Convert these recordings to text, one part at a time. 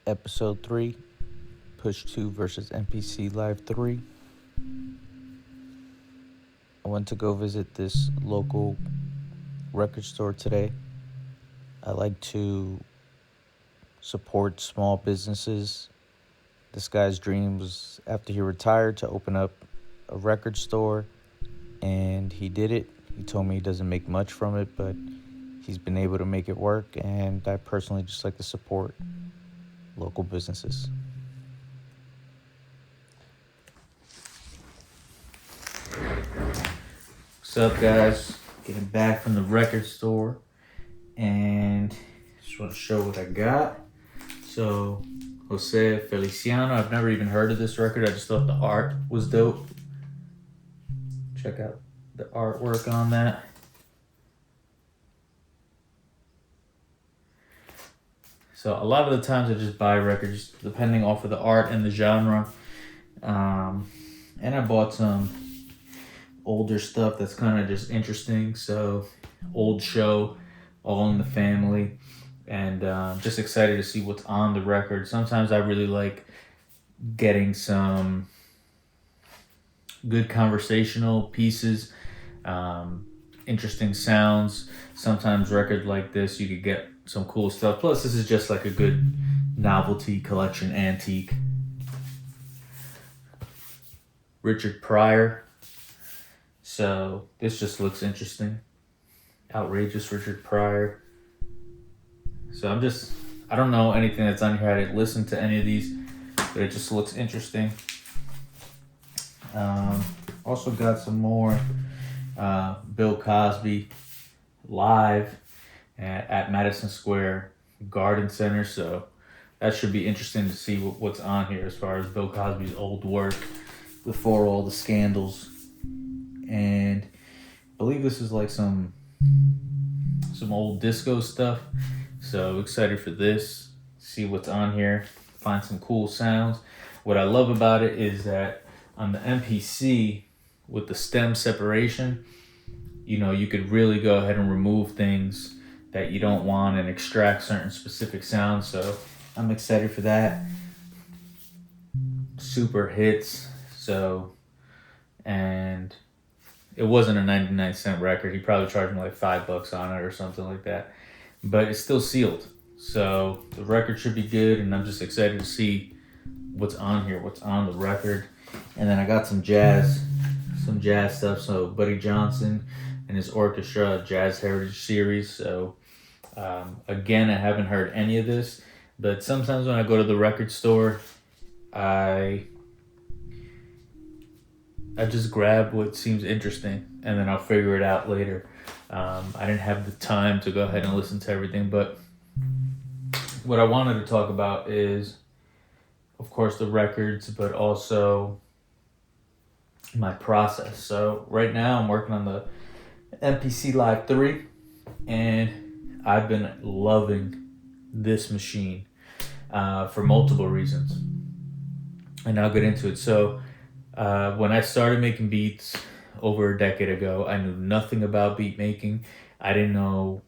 Episode 3, Push 2 versus MPC Live 3. I went to go visit this local record store today. I like to support small businesses. This guy's dream was, after he retired, to open up a record store, and he did it. He told me he doesn't make much from it, but he's been able to make it work, and I personally just like to support local businesses. What's up, guys? Getting back from the record store, and just want to show what I got. So, Jose Feliciano. I've never even heard of this record. I just thought the art was dope. Check out the artwork on that. So a lot of the times I just buy records depending off of the art and the genre. And I bought some older stuff that's kind of just interesting. So old show, All in the Family, and just excited to see what's on the record. Sometimes I really like getting some good conversational pieces, interesting sounds. Sometimes records like this, you could get some cool stuff. Plus, this is just like a good novelty collection antique. Richard Pryor. So this just looks interesting. Outrageous Richard Pryor. So I don't know anything that's on here. I didn't listen to any of these, but it just looks interesting. Also got some more Bill Cosby live at Madison Square Garden Center. So that should be interesting to see what's on here as far as Bill Cosby's old work before all the scandals. And I believe this is like some old disco stuff. So excited for this. See what's on here. Find some cool sounds. What I love about it is that on the MPC with the stem separation, you could really go ahead and remove things that you don't want and extract certain specific sounds. So I'm excited for that. Super hits. So, and it wasn't a 99-cent record. He probably charged me like $5 on it or something like that. But it's still sealed. So the record should be good, and I'm just excited to see what's on here, what's on the record. And then I got some jazz stuff. So Buddy Johnson and his orchestra Jazz Heritage Series. So again, I haven't heard any of this, but sometimes when I go to the record store, I just grab what seems interesting, and then I'll figure it out later. I didn't have the time to go ahead and listen to everything, but what I wanted to talk about is, of course, the records, but also my process. So right now I'm working on the MPC Live 3, and I've been loving this machine for multiple reasons, and I'll get into it. So when I started making beats over a decade ago, I knew nothing about beat making. I didn't know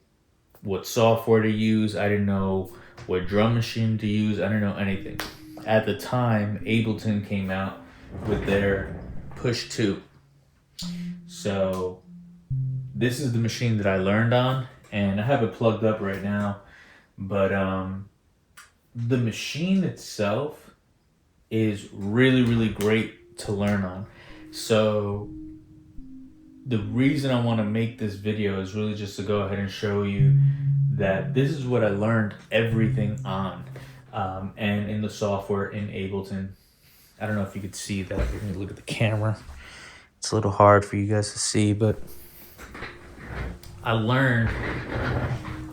what software to use. I didn't know what drum machine to use. I didn't know anything. At the time, Ableton came out with their Push 2. So this is the machine that I learned on, and I have it plugged up right now. But the machine itself is really, really great to learn on. So the reason I want to make this video is really just to go ahead and show you that this is what I learned everything on, and in the software in Ableton. I don't know if you could see that. Let me look at the camera. It's a little hard for you guys to see, but I learned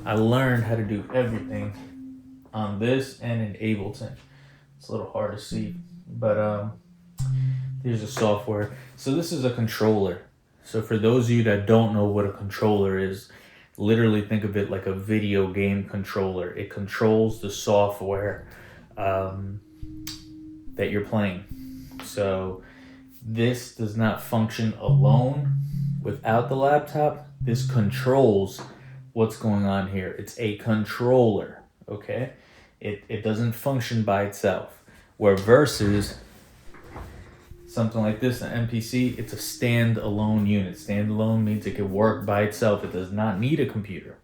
how to do everything on this and in Ableton. It's a little hard to see, but here's the software. So this is a controller. So for those of you that don't know what a controller is, literally think of it like a video game controller. It controls the software that you're playing. So this does not function alone without the laptop. This controls what's going on here. It's a controller, okay? It doesn't function by itself. Where versus something like this, an MPC, it's a stand-alone unit. Stand-alone means it can work by itself. It does not need a computer.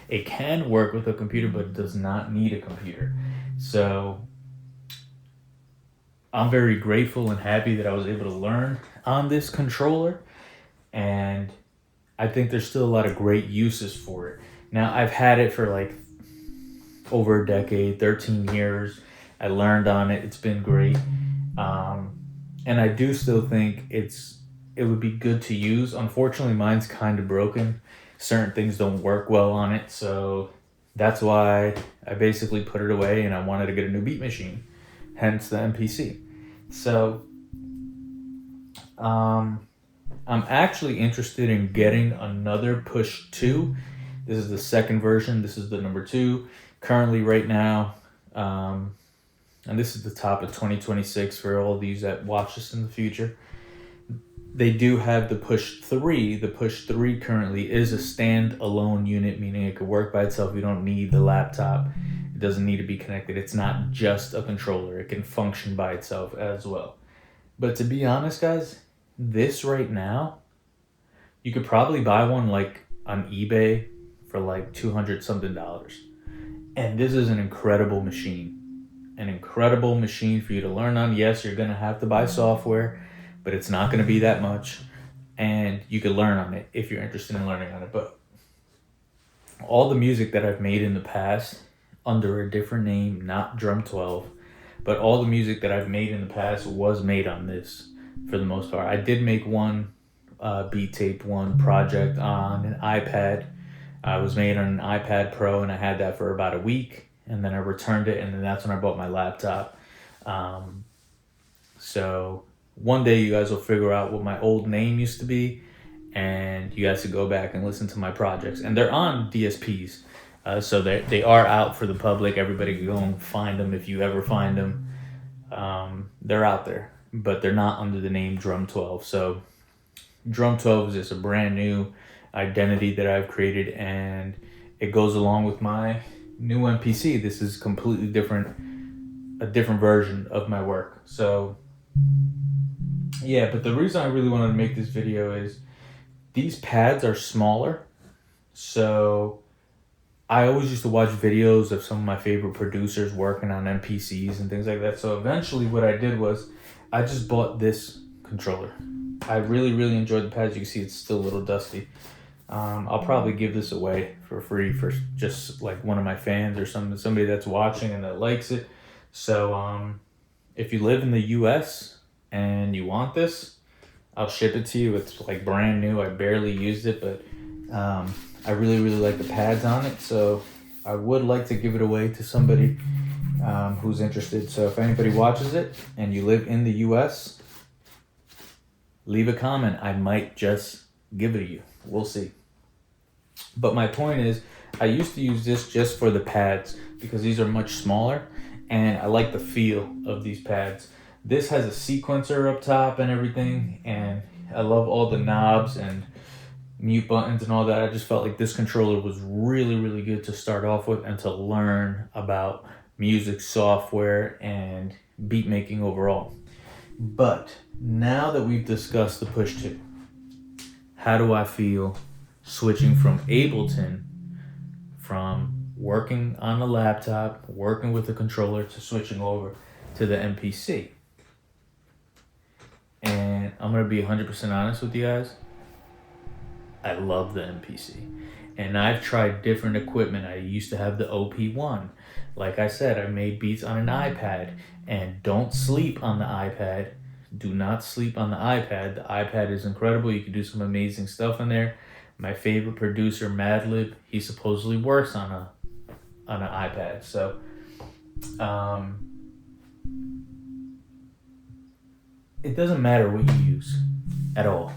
It can work with a computer, but it does not need a computer. So I'm very grateful and happy that I was able to learn on this controller, and I think there's still a lot of great uses for it. Now, I've had it for like over a decade, 13 years. I learned on it. It's been great. And I do still think it would be good to use. Unfortunately, mine's kind of broken. Certain things don't work well on it, so that's why I basically put it away, and I wanted to get a new beat machine, hence the MPC. So I'm actually interested in getting another Push 2. This is the second version. This is the number 2. Currently, right now, and this is the top of 2026 for all of these that watch this in the future. They do have the Push 3. The Push 3 currently is a stand-alone unit, meaning it could work by itself. You don't need the laptop. It doesn't need to be connected. It's not just a controller. It can function by itself as well. But to be honest, guys, this right now, you could probably buy one like on eBay for like $200 something. And this is an incredible machine. An incredible machine for you to learn on. Yes, you're going to have to buy software, but it's not going to be that much. And you can learn on it if you're interested in learning on it. But all the music that I've made in the past under a different name, not Drum 12, but all the music that I've made in the past was made on this for the most part. I did make one beat tape, one project on an iPad. I was made on an iPad Pro, and I had that for about a week. And then I returned it, and then that's when I bought my laptop. So one day you guys will figure out what my old name used to be, and you guys can go back and listen to my projects. And they're on DSPs, so they are out for the public. Everybody can go and find them if you ever find them. They're out there, but they're not under the name Drum 12. So Drum 12 is just a brand new identity that I've created, and it goes along with my new MPC. This is completely different, a different version of my work. So yeah, but the reason I really wanted to make this video is these pads are smaller. So I always used to watch videos of some of my favorite producers working on MPCs and things like that. So eventually what I did was I just bought this controller. I really, really enjoyed the pads. You can see it's still a little dusty. I'll probably give this away for free for just like one of my fans or somebody that's watching and that likes it. So if you live in the US and you want this, I'll ship it to you. It's like brand new. I barely used it, but I really, really like the pads on it. So I would like to give it away to somebody who's interested. So if anybody watches it and you live in the US, leave a comment. I might just give it to you. We'll see. But my point is, I used to use this just for the pads because these are much smaller and I like the feel of these pads. This has a sequencer up top and everything, and I love all the knobs and mute buttons and all that. I just felt like this controller was really, really good to start off with and to learn about music software and beat making overall. But now that we've discussed the Push 2, how do I feel switching from Ableton, from working on a laptop, working with a controller, to switching over to the MPC? And I'm going to be 100% honest with you guys. I love the MPC. And I've tried different equipment. I used to have the OP1. Like I said, I made beats on an iPad. And don't sleep on the iPad. Do not sleep on the iPad. The iPad is incredible. You can do some amazing stuff in there. My favorite producer, Madlib, he supposedly works on an iPad. So, it doesn't matter what you use at all,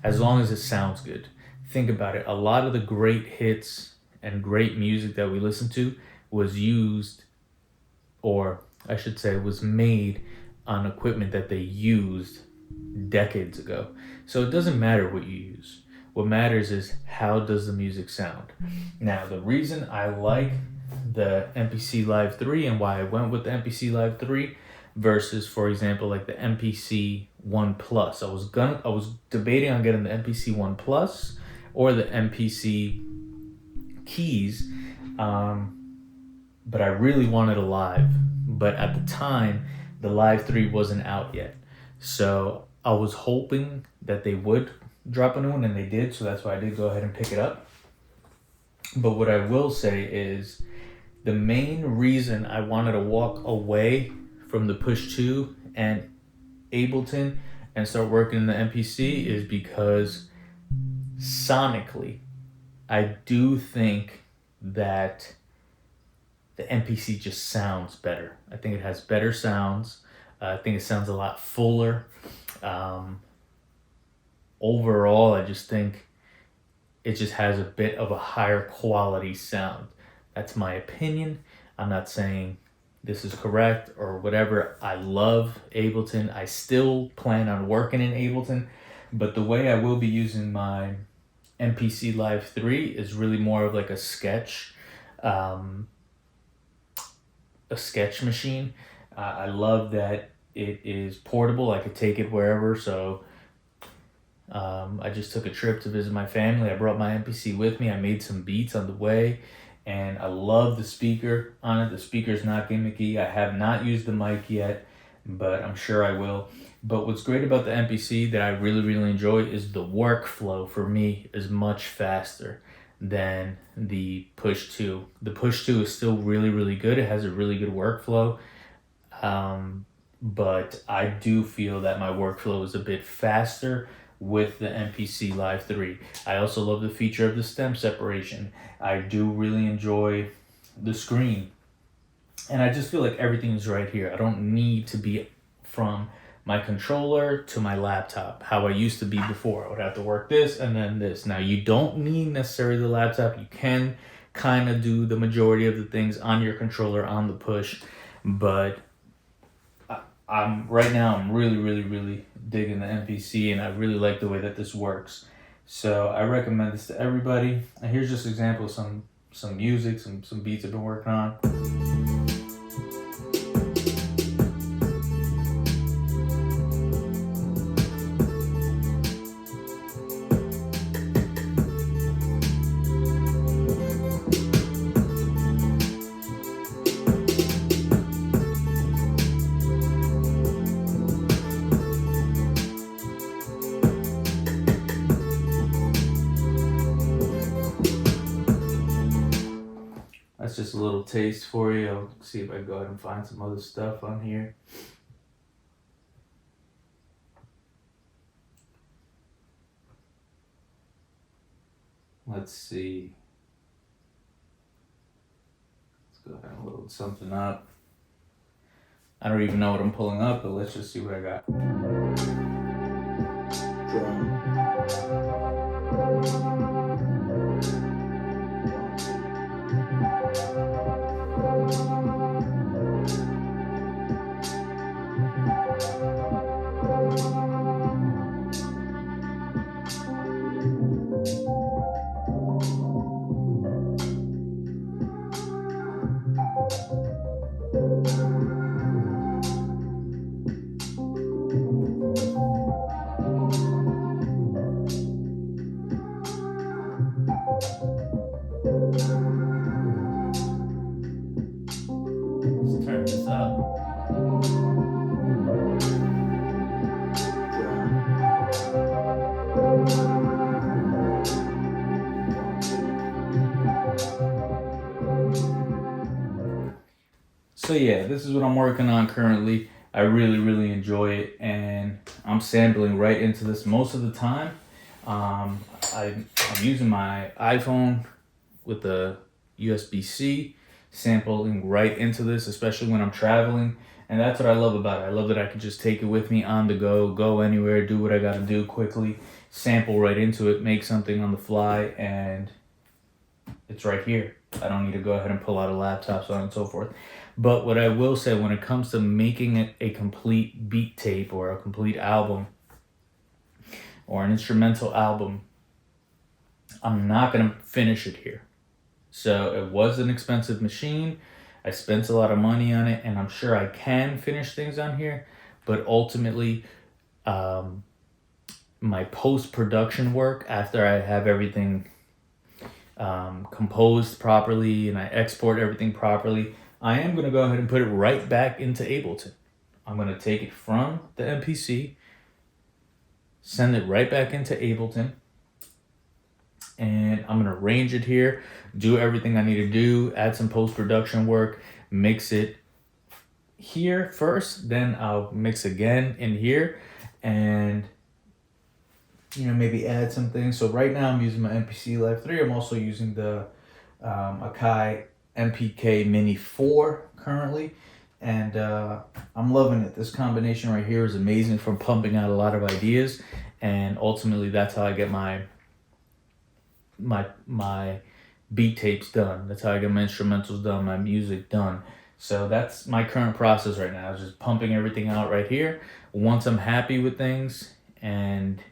as long as it sounds good. Think about it. A lot of the great hits and great music that we listen to was used, or I should say, was made on equipment that they used decades ago. So it doesn't matter what you use. What matters is how does the music sound. Now, the reason I like the MPC Live 3 and why I went with the MPC Live 3 versus, for example, like the MPC 1 Plus. I was debating on getting the MPC 1 Plus or the MPC keys, but I really wanted a Live. But at the time, the Live 3 wasn't out yet. So I was hoping that they would drop a new one, and they did, so that's why I did go ahead and pick it up. But what I will say is the main reason I wanted to walk away from the Push 2 and Ableton and start working in the MPC is because sonically, I do think that the MPC just sounds better. I think it has better sounds. I think it sounds a lot fuller. Overall, I just think it just has a bit of a higher quality sound. That's my opinion. I'm not saying this is correct or whatever. I love Ableton. I still plan on working in Ableton, but the way I will be using my MPC Live 3 is really more of like a sketch machine. I love that it is portable. I could take it wherever. So I just took a trip to visit my family. I brought my MPC with me. I made some beats on the way, and I love the speaker on it. The speaker's not gimmicky. I have not used the mic yet, but I'm sure I will. But what's great about the MPC that I really, really enjoy is the workflow for me is much faster than the Push 2. The Push 2 is still really, really good. It has a really good workflow. But I do feel that my workflow is a bit faster with the MPC Live 3. I also love the feature of the stem separation. I do really enjoy the screen. And I just feel like everything is right here. I don't need to be from my controller to my laptop, how I used to be before. I would have to work this and then this. Now, you don't need necessarily the laptop. You can kind of do the majority of the things on your controller on the Push, but I'm really, really, really digging the MPC, and I really like the way that this works. So I recommend this to everybody. And here's just an example of some music, some beats I've been working on. That's just a little taste for you. I'll see if I can go ahead and find some other stuff on here. Let's see. Let's go ahead and load something up. I don't even know what I'm pulling up, but let's just see what I got. Let's turn this up. So yeah, this is what I'm working on currently. I really, really enjoy it, and I'm sampling right into this most of the time. I'm using my iPhone with the USB-C, sampling right into this, especially when I'm traveling. And that's what I love about it. I love that I can just take it with me on the go anywhere, do what I gotta do quickly, sample right into it, make something on the fly, and it's right here. I don't need to go ahead and pull out a laptop, so on and so forth. But what I will say, when it comes to making it a complete beat tape or a complete album or an instrumental album, I'm not going to finish it here. So it was an expensive machine. I spent a lot of money on it, and I'm sure I can finish things on here. But ultimately, um, my post-production work, after I have everything composed properly and I export everything properly, I am going to go ahead and put it right back into Ableton. I'm going to take it from the MPC, send it right back into Ableton, and I'm going to arrange it here, do everything I need to do, add some post-production work, mix it here first, then I'll mix again in here, and maybe add some things. So right now I'm using my MPC Live 3. I'm also using the Akai MPK Mini 4 currently, and I'm loving it. This combination right here is amazing for pumping out a lot of ideas, and ultimately that's how I get my beat tapes done. That's how I get my instrumentals done, my music done. So that's my current process right now, is just pumping everything out right here. Once I'm happy with things and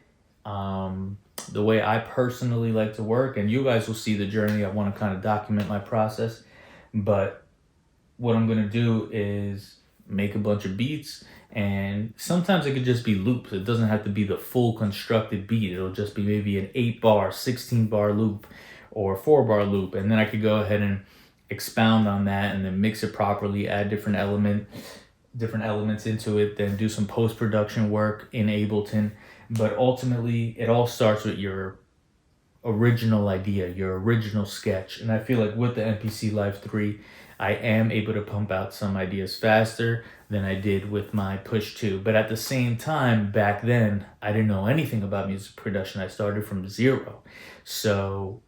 the way I personally like to work, and you guys will see the journey. I want to kind of document my process, but what I'm going to do is make a bunch of beats, and sometimes it could just be loops. It doesn't have to be the full constructed beat. It'll just be maybe an 8-bar, 16-bar loop or a 4-bar loop, and then I could go ahead and expound on that and then mix it properly, add different elements into it, then do some post-production work in Ableton. But ultimately, it all starts with your original idea, your original sketch. And I feel like with the MPC Live 3, I am able to pump out some ideas faster than I did with my Push 2. But at the same time, back then, I didn't know anything about music production. I started from zero. So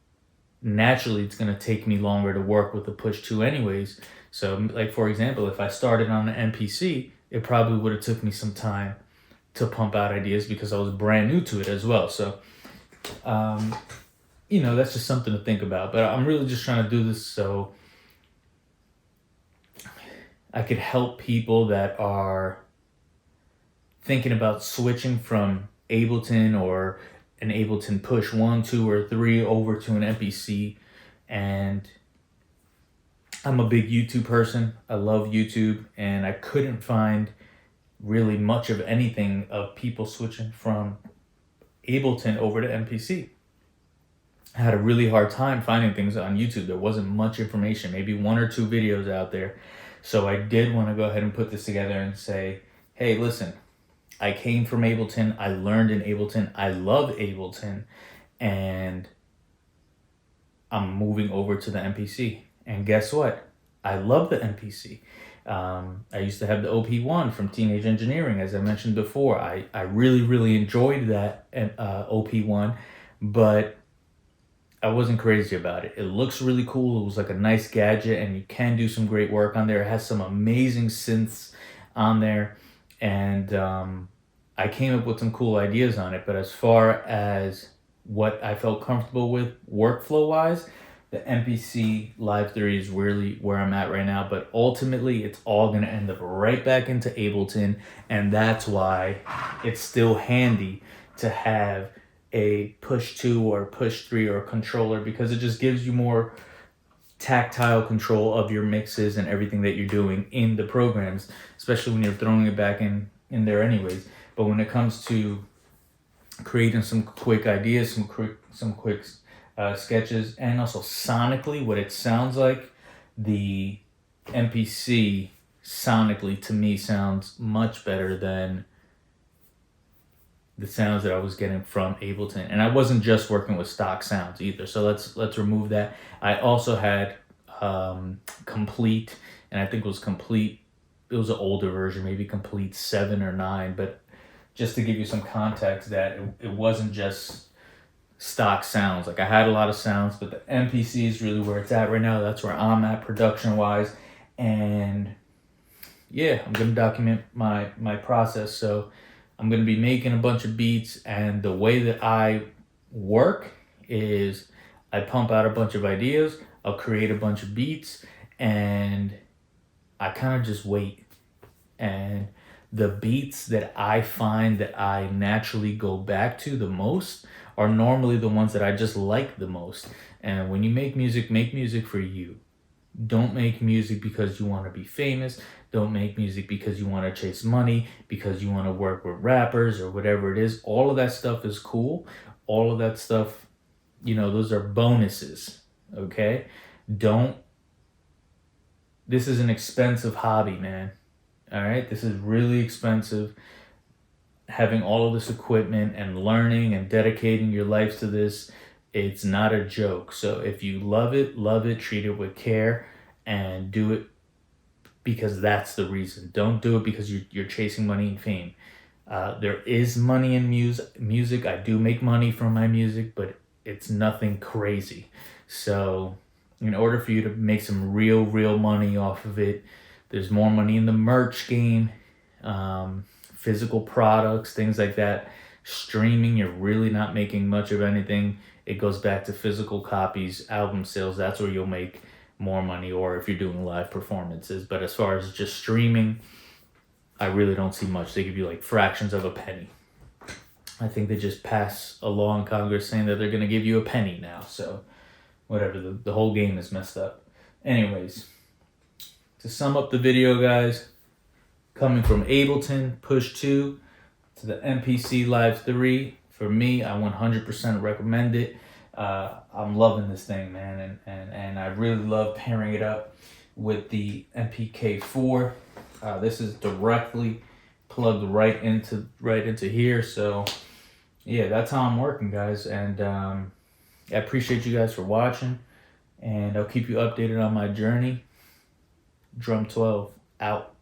naturally, it's going to take me longer to work with the Push 2 anyways. So like, for example, if I started on the MPC, it probably would have took me some time to pump out ideas because I was brand new to it as well. So, that's just something to think about. But I'm really just trying to do this so I could help people that are thinking about switching from Ableton or an Ableton Push 1, 2, or 3 over to an MPC. And I'm a big YouTube person. I love YouTube, and I couldn't find really much of anything of people switching from Ableton over to MPC. I had a really hard time finding things on YouTube. There wasn't much information, maybe 1 or 2 videos out there. So I did want to go ahead and put this together and say, hey, listen, I came from Ableton. I learned in Ableton. I love Ableton. And I'm moving over to the MPC. And guess what? I love the MPC. I used to have the OP1 from Teenage Engineering, as I mentioned before. I really, really enjoyed that OP1, but I wasn't crazy about it. It looks really cool. It was like a nice gadget, and you can do some great work on there. It has some amazing synths on there, and I came up with some cool ideas on it. But as far as what I felt comfortable with workflow-wise, the MPC Live 3 is really where I'm at right now, but ultimately it's all going to end up right back into Ableton, and that's why it's still handy to have a Push 2 or Push 3 or a controller, because it just gives you more tactile control of your mixes and everything that you're doing in the programs, especially when you're throwing it back in there anyways. But when it comes to creating some quick ideas, some quick sketches, and also sonically what it sounds like, the MPC sonically to me sounds much better than the sounds that I was getting from Ableton. And I wasn't just working with stock sounds either, so let's remove that. I also had Complete, and I think it was Complete, it was an older version, maybe Complete 7 or 9, but just to give you some context, that it wasn't just stock sounds. Like, I had a lot of sounds, but the MPC is really where it's at right now. That's where I'm at production wise. And yeah, I'm gonna document my process. So I'm gonna be making a bunch of beats, and the way that I work is I pump out a bunch of ideas, I'll create a bunch of beats, and I kind of just wait. And the beats that I find that I naturally go back to the most are normally the ones that I just like the most. And when you make music for you. Don't make music because you want to be famous. Don't make music because you want to chase money, because you want to work with rappers or whatever it is. All of that stuff is cool. All of that stuff, those are bonuses. Okay? Don't. This is an expensive hobby, man. All right? This is really expensive. Having all of this equipment and learning and dedicating your life to this, it's not a joke. So if you love it, treat it with care, and do it because that's the reason. Don't do it because you're chasing money and fame. There is money in music. I do make money from my music, but it's nothing crazy. So in order for you to make some real money off of it, there's more money in the merch game, physical products, things like that. Streaming, you're really not making much of anything. It goes back to physical copies, album sales. That's where you'll make more money, or if you're doing live performances. But as far as just streaming, I really don't see much. They give you like fractions of a penny. I think they just pass a law in Congress saying that they're going to give you a penny now. So whatever, the whole game is messed up. Anyways, to sum up the video, guys, coming from Ableton Push 2 to the MPC Live 3, for me, I 100% recommend it. I'm loving this thing, man, and I really love pairing it up with the MPK4. This is directly plugged right into here. So yeah, that's how I'm working, guys. And I appreciate you guys for watching, and I'll keep you updated on my journey. Drum 12 out.